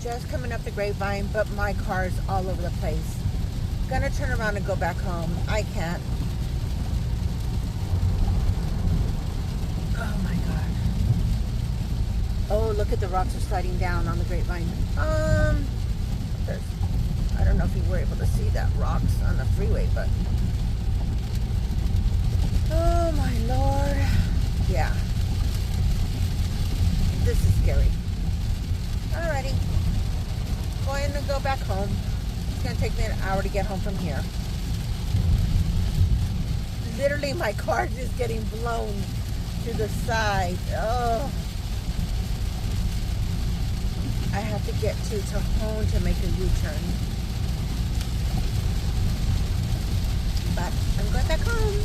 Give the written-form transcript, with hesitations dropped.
Just coming up the Grapevine, but my car's all over the place. Gonna turn around and go back home. I can't. Oh my God. Oh, look at the rocks are sliding down on the Grapevine. There's, I don't know if you were able to see that rocks on the freeway, but oh my Lord. Yeah. This is scary. Alrighty. Going to go back home. It's going to take me an hour to get home from here. Literally, my car is just getting blown to the side. Oh. I have to get to Tejon to make a U-turn. But I'm going back home.